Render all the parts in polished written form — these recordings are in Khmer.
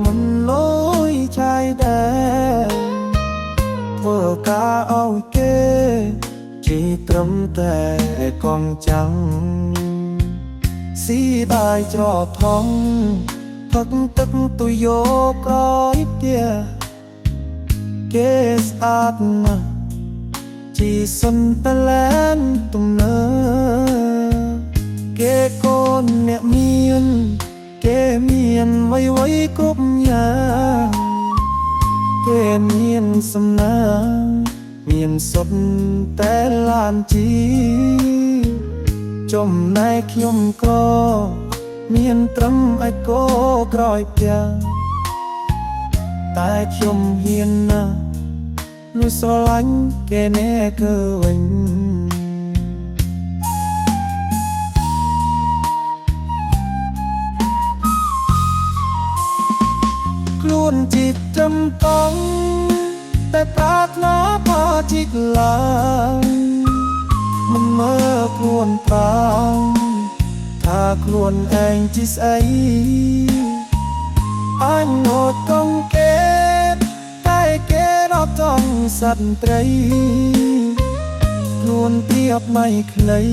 មិនលយឆាយដែរធ្វើការឲ្យគេchỉ trầm tè con trắng xí bài cho thong thật tức tôi vô có ít tia kế sát chỉ xuân ta lên tung nơ kế con mẹ miên vây vây cúp nhà kế miên sầm na miền sốt té lan chi trong nay khiêm co miền trâm ai cố cõi bia tai khiêm hiền na lui so lánh kê nè cơ vinh luôn chỉ trâm tôngแต่ปรารถนาพาจิกลางมันเมื่อครวนปรางถ้าครวนแองจิสไออันโนดกงเกตใต้เกรอบจ้องสัตว์ไตรครวนเทียบไม่เคย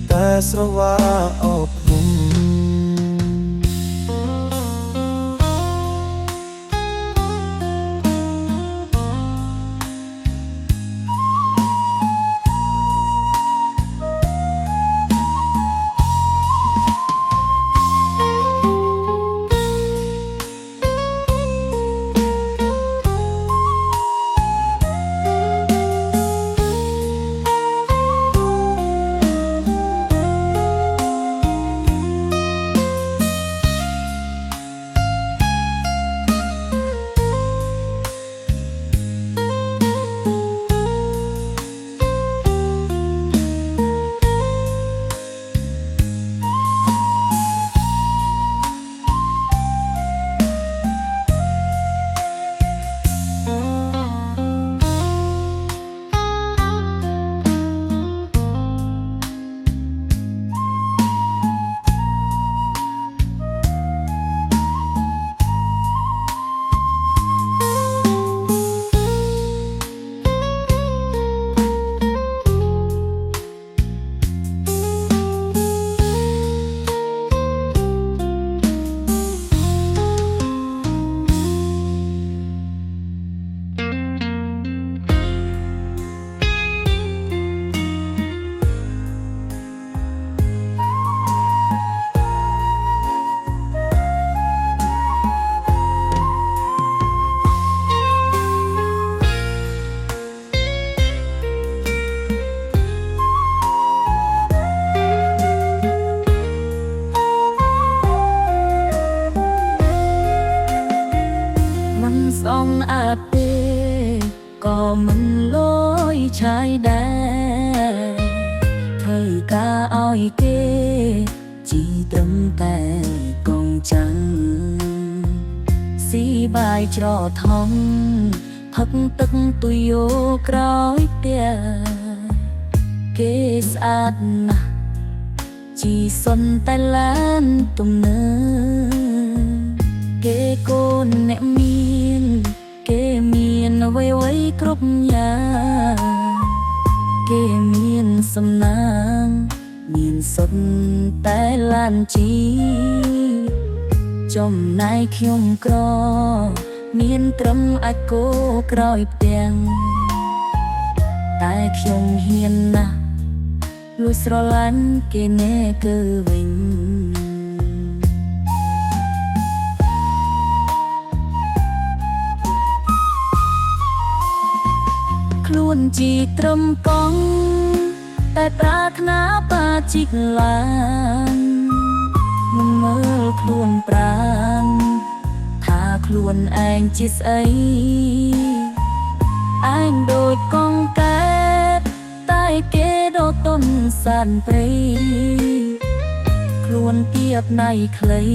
แต่สว่าอบหุ่นsong ạt tê có mình lối trái đá thời ca oi kê chỉ tâm tè con trắng xí bài trò thông thật tức tôi vô cõi tia kê sát chỉ xuân tay lan tung nơ kê cô nẹ miên vây vây cướp nhà kê miên sầm nang miên sốt tay lan chi trong nay khiêm cro miên trâm ai cố cõi tiền tay khiêm hiền na lui sro lan kê nè cơ vinh luôn chỉ trầm congแต่ปรารถนาปาจิกลานมันเมื่อคลวนปรางถ้าคลวนแองจิตไอแองโดยกองแกดใต้เกดต้นสันปรีคลวนเกียบในเคลย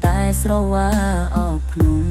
แต่สระว่าออกคลุม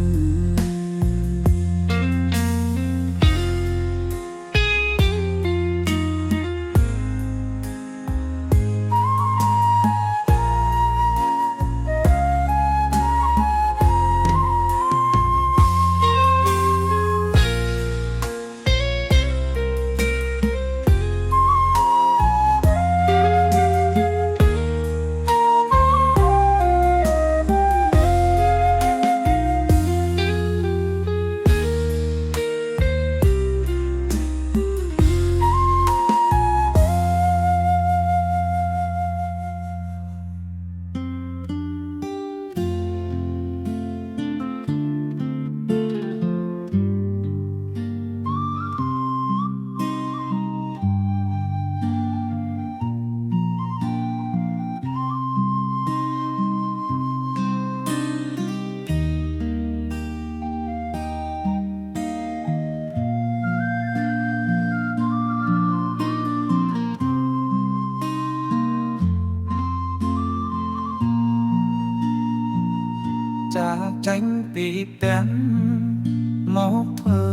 จากចាញ់ពីផ្ទះមកធ្វើ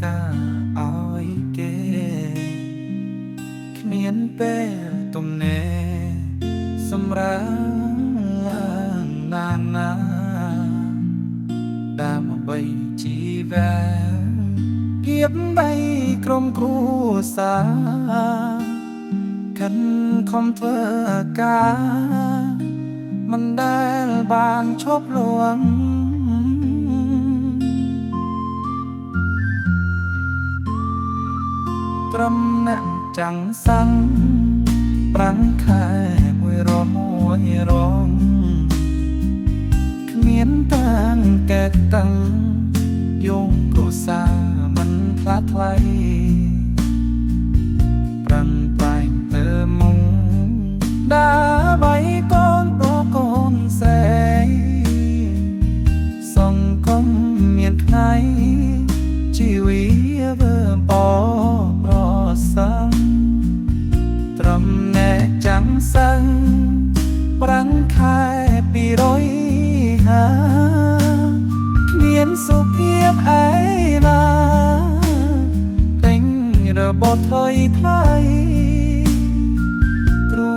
ការឲ្យគេគ្មានពេលទំនេរសម្រាប់ណានាដើម្បីជីវែគៀបបីក្រុមគ្រួសារខិនខំធ្វើការមិនដែលបានឈប់លួងត្រឹមអ្នកចាំងសាំងប្រាំងខែមួយរងគ្មានតាំងកែតាំងយងគ្រួសារមិនផ្លាត់ថ្លៃប្រាំងប្រែងទៅមុងដើម្បីកូនប្រុសកូនស្រីសង្គមមានថ្ងៃជីវិតវើបប្រសាំត្រឹមแน่ចាំងសាំងប្រាំងខែ250គ្មានសុភាពអីណាទិញរបបថយថ្លៃគ្រូ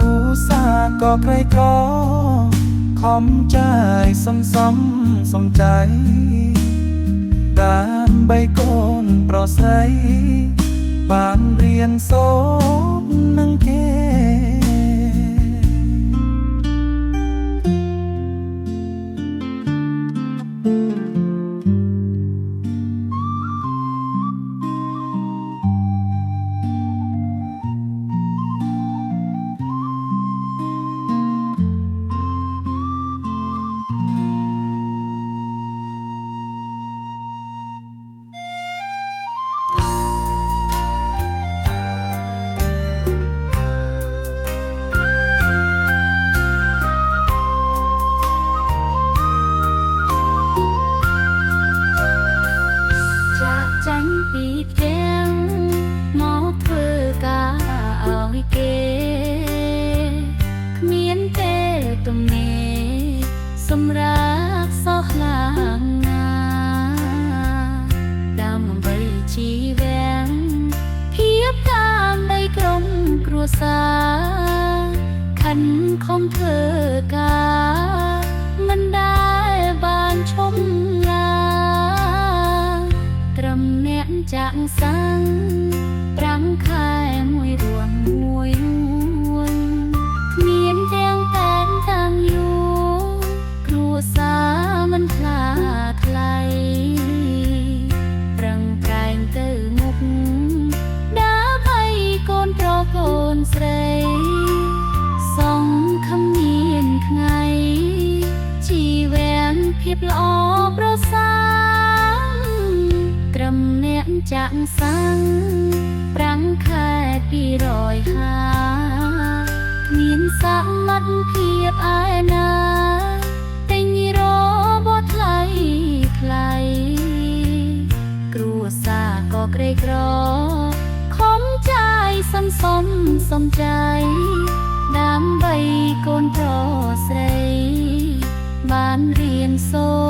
សាក៏ក្រីក្រខំចាយសំចៃដើម្បីកូនប្រុសស្រីបានរៀនសូត្រនឹងគេចាញ់ពីផ្ទះមកធ្វើការឲ្យគេគ្មានពេលទំនេរសម្រាប់សោះឡាងណាដើម្បីជីវាំងភាពតាមនៃក្រុមគ្រួសារខិនខំធ្វើការមិនដែលបានឈប់ឡាត្រឹមអ្នកចាក់សាំងប្រាំងខែមួយគ្មានទាំងតែនតាំងយូរគ្រួសារមិនខ្លាចថ្លៃប្រឹងប្រែងទៅមុខដើម្បីកូនប្រុសកូនស្រីសង្ឃឹមមានថ្ងៃជីវាំងភាពល្អប្រសើរត្រឹមអ្នកចាក់សាំងប្រាំងខែ250មានសមត្ថភាពឯណាទិញរបបថ្លៃគ្រួសារក៏ក្រីក្រខំចាយសំចៃដើម្បីកូនប្រុសស្រីបានរៀនសូត្រ